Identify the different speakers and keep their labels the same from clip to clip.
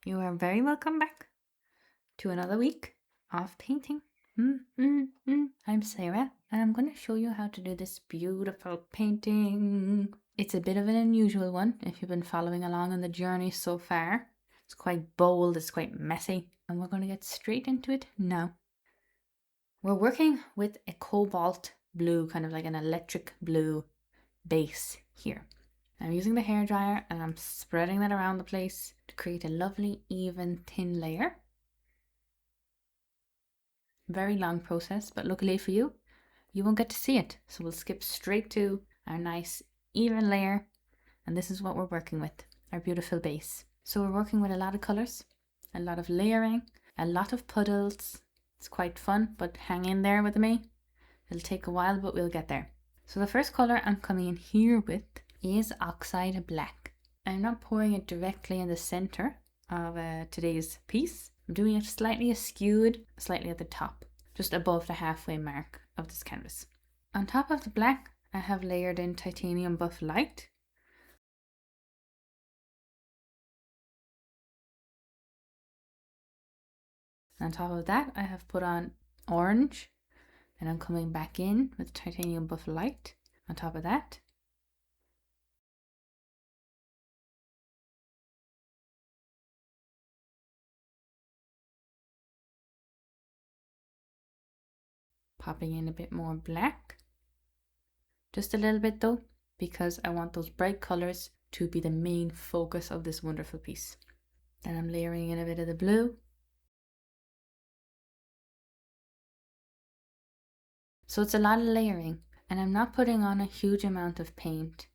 Speaker 1: You are very welcome back to another week of painting. I'm Sarah, and I'm going to show you how to do this beautiful painting. It's a bit of an unusual one if you've been following along on the journey so far. It's quite bold, it's quite messy, and we're going to get straight into it now. We're working with a cobalt blue, kind of like an electric blue base here. I'm using the hairdryer and I'm spreading that around the place to create a lovely, even, thin layer. Very long process, but luckily for you, you won't get to see it. So we'll skip straight to our nice, even layer. And this is what we're working with, our beautiful base. So we're working with a lot of colors, a lot of layering, a lot of puddles. It's quite fun, but hang in there with me. It'll take a while, but we'll get there. So the first color I'm coming in here with is Oxide Black. I'm not pouring it directly in the center of today's piece. I'm doing it slightly askewed, slightly at the top, just above the halfway mark of this canvas. On top of the black, I have layered in Titanium Buff Light. On top of that, I have put on orange, and I'm coming back in with Titanium Buff Light on top of that. Popping in a bit more black. Just a little bit though, because I want those bright colors to be the main focus of this wonderful piece. Then I'm layering in a bit of the blue. So it's a lot of layering, and I'm not putting on a huge amount of paint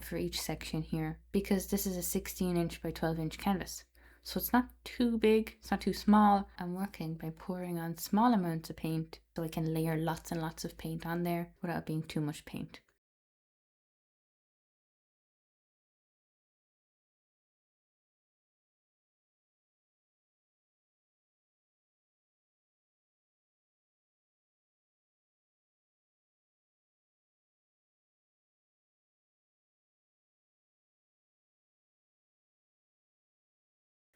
Speaker 1: for each section here, because this is a 16-inch by 12-inch canvas. So it's not too big, it's not too small. I'm working by pouring on small amounts of paint so I can layer lots and lots of paint on there without being too much paint.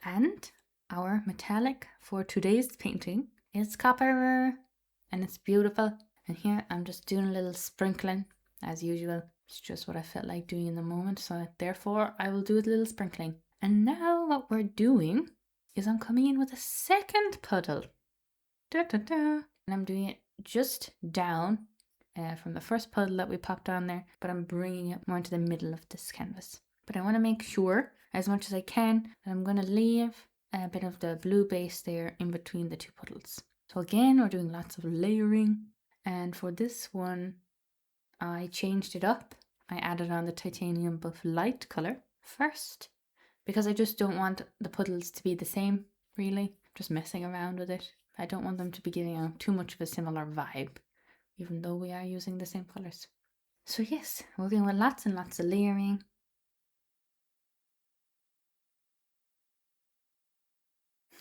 Speaker 1: And our metallic for today's painting is copper, and it's beautiful. And here I'm just doing a little sprinkling as usual. It's just what I felt like doing in the moment, so therefore I will do a little sprinkling. And now what we're doing is I'm coming in with a second puddle. And I'm doing it just down from the first puddle that we popped on there, but I'm bringing it more into the middle of this canvas. But I want to make sure as much as I can that I'm going to leave a bit of the blue base there in between the two puddles. So again, we're doing lots of layering, and for this one I changed it up. I added on the Titanium Buff Light color first because I just don't want the puddles to be the same, really. Just messing around with it. I don't want them to be giving out too much of a similar vibe, even though we are using the same colors. So yes, working with lots and lots of layering.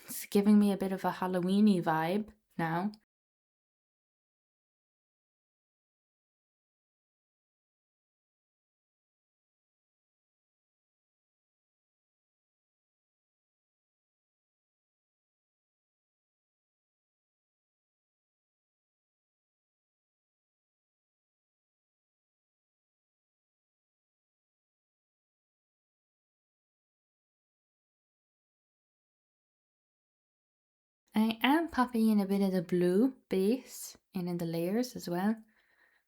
Speaker 1: It's giving me a bit of a Halloweeny vibe now. I am popping in a bit of the blue base in the layers as well,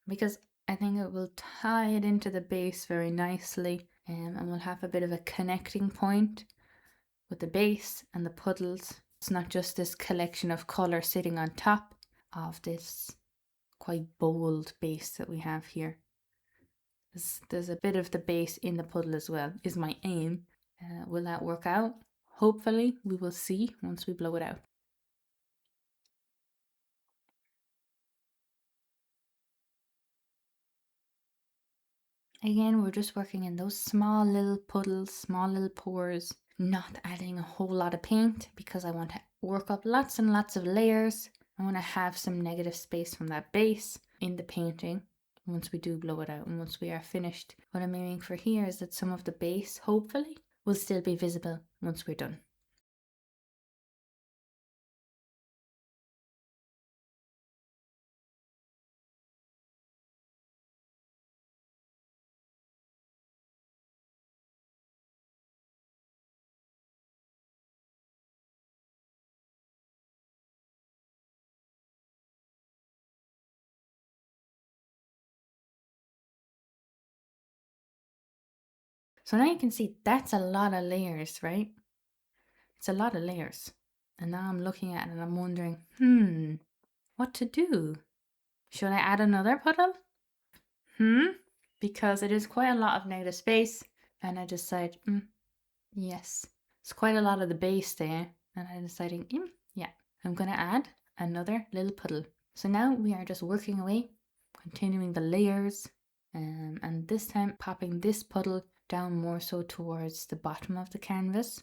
Speaker 1: because I think it will tie it into the base very nicely, and we'll have a bit of a connecting point with the base and the puddles. It's not just this collection of colour sitting on top of this quite bold base that we have here. There's a bit of the base in the puddle as well, is my aim. Will that work out? Hopefully, we will see once we blow it out. Again, we're just working in those small little puddles, small little pores, not adding a whole lot of paint because I want to work up lots and lots of layers. I want to have some negative space from that base in the painting once we do blow it out and once we are finished. What I'm aiming for here is that some of the base, hopefully, will still be visible once we're done. So now you can see that's a lot of layers, right? It's a lot of layers. And now I'm looking at it and I'm wondering, what to do? Should I add another puddle? Because it is quite a lot of negative space. And I decide, yes. It's quite a lot of the base there. And I'm deciding, yeah, I'm going to add another little puddle. So now we are just working away, continuing the layers. And this time popping this puddle down more so towards the bottom of the canvas.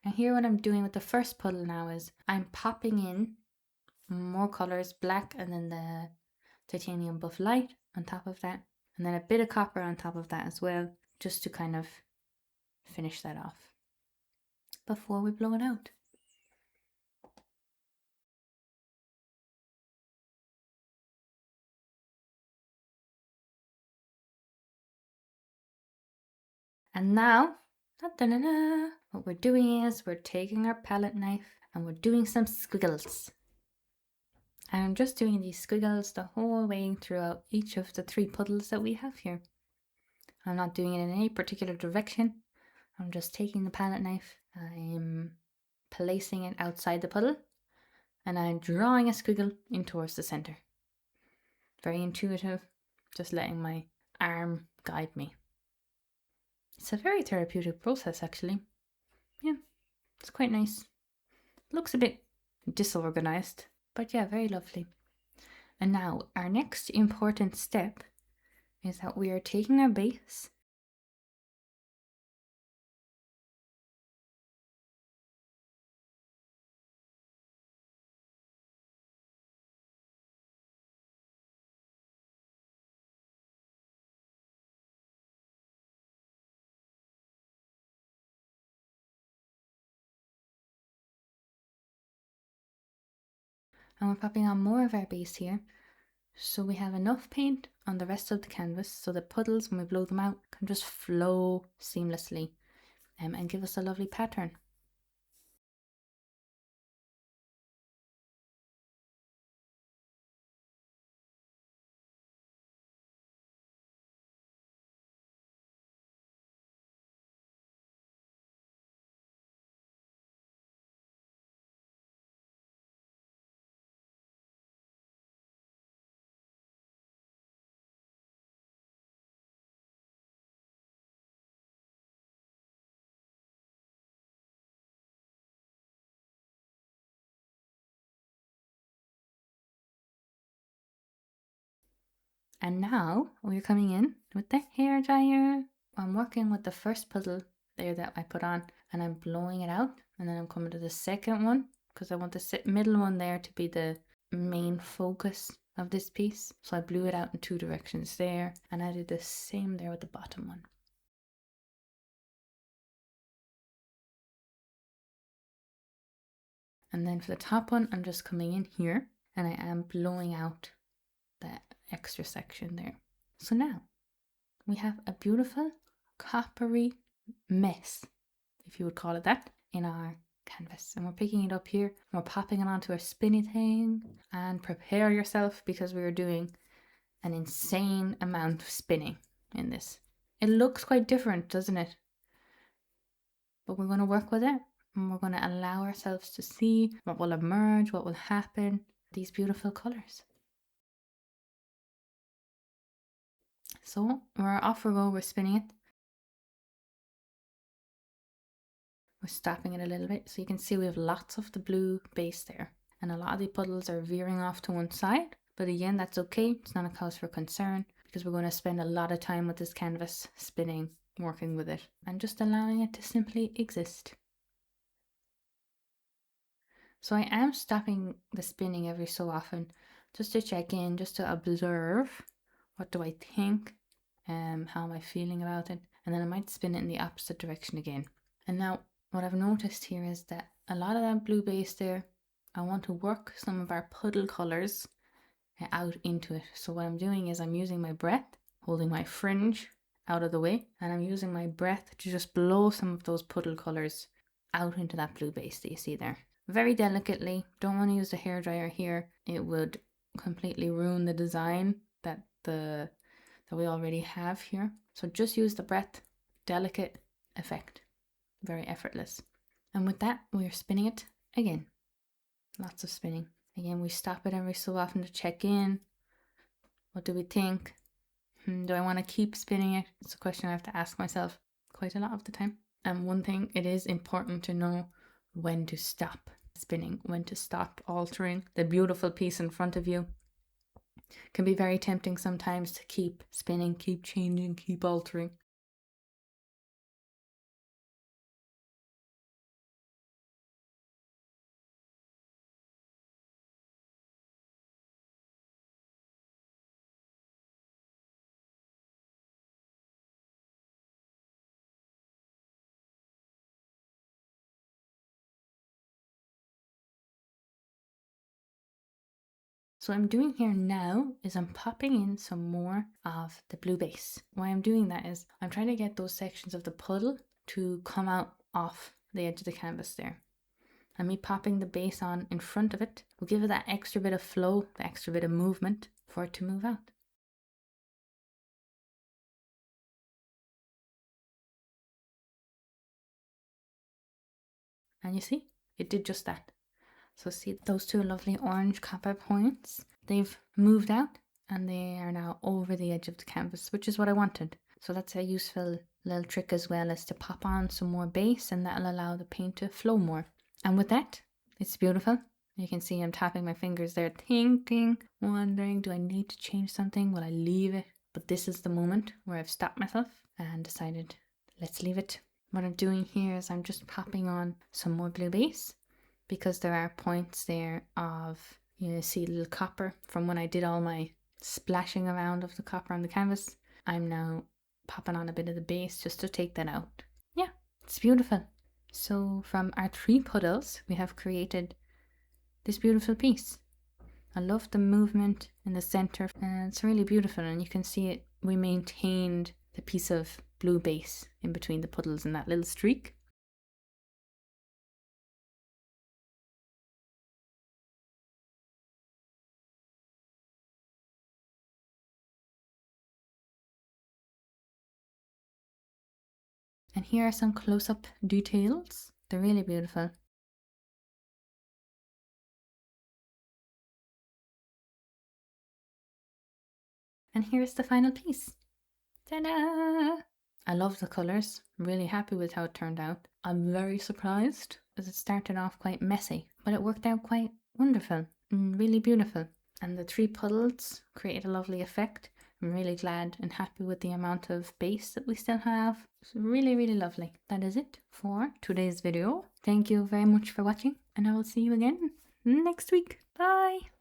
Speaker 1: And here what I'm doing with the first puddle now is I'm popping in more colors, black and then the titanium buff light on top of that. And then a bit of copper on top of that as well, just to kind of finish that off before we blow it out. And now, what we're doing is we're taking our palette knife and we're doing some squiggles. And I'm just doing these squiggles the whole way throughout each of the 3 puddles that we have here. I'm not doing it in any particular direction. I'm just taking the palette knife, I'm placing it outside the puddle, and I'm drawing a squiggle in towards the center. Very intuitive, just letting my arm guide me. It's a very therapeutic process actually. Yeah, it's quite nice. Looks a bit disorganized, but yeah, very lovely. And now our next important step is that we are taking our base and we're popping on more of our base here. So we have enough paint on the rest of the canvas so the puddles, when we blow them out, can just flow seamlessly and give us a lovely pattern. And now we're coming in with the hair dryer. I'm working with the first puddle there that I put on and I'm blowing it out, and then I'm coming to the second one because I want the middle one there to be the main focus of this piece. So I blew it out in 2 directions there, and I did the same there with the bottom one. And then for the top one, I'm just coming in here and I am blowing out that extra section there. So now we have a beautiful coppery mess, if you would call it that, in our canvas, and we're picking it up here and we're popping it onto our spinny thing. And prepare yourself, because we are doing an insane amount of spinning in this. It looks quite different, doesn't it? But we're going to work with it, and we're going to allow ourselves to see what will emerge, what will happen, these beautiful colors. So we're off we go, we're spinning it. We're stopping it a little bit, so you can see we have lots of the blue base there, and a lot of the puddles are veering off to one side, but again, that's okay. It's not a cause for concern, because we're going to spend a lot of time with this canvas, spinning, working with it, and just allowing it to simply exist. So I am stopping the spinning every so often, just to check in, just to observe, what do I think, how am I feeling about it, and then I might spin it in the opposite direction again. And now what I've noticed here is that a lot of that blue base there, I want to work some of our puddle colors out into it. So what I'm doing is I'm using my breath, holding my fringe out of the way, and I'm using my breath to just blow some of those puddle colors out into that blue base that you see there. Very delicately. Don't want to use the hairdryer here. It would completely ruin the design that we already have here. So just use the breath, delicate effect. Very effortless. And with that, we're spinning it again. Lots of spinning. Again, we stop it every so often to check in. What do we think? Do I want to keep spinning it? It's a question I have to ask myself quite a lot of the time. And one thing, it is important to know when to stop spinning, when to stop altering the beautiful piece in front of you. It can be very tempting sometimes to keep spinning, keep changing, keep altering. So what I'm doing here now is I'm popping in some more of the blue base. Why I'm doing that is I'm trying to get those sections of the puddle to come out off the edge of the canvas there. And me popping the base on in front of it will give it that extra bit of flow, the extra bit of movement for it to move out. And you see, it did just that. So see those two lovely orange copper points? They've moved out and they are now over the edge of the canvas, which is what I wanted. So that's a useful little trick as well, as to pop on some more base, and that'll allow the paint to flow more. And with that, it's beautiful. You can see I'm tapping my fingers there, thinking, wondering, do I need to change something? Will I leave it? But this is the moment where I've stopped myself and decided, let's leave it. What I'm doing here is I'm just popping on some more blue base, because there are points there of, you see, little copper from when I did all my splashing around of the copper on the canvas. I'm now popping on a bit of the base just to take that out. Yeah, it's beautiful. So from our 3 puddles, we have created this beautiful piece. I love the movement in the center, and it's really beautiful, and you can see it. We maintained the piece of blue base in between the puddles in that little streak. And here are some close-up details. They're really beautiful. And here's the final piece. Ta-da! I love the colours. I'm really happy with how it turned out. I'm very surprised, as it started off quite messy, but it worked out quite wonderful and really beautiful. And the 3 puddles created a lovely effect. I'm really glad and happy with the amount of base that we still have. It's really, really lovely. That is it for today's video. Thank you very much for watching, and I will see you again next week. Bye!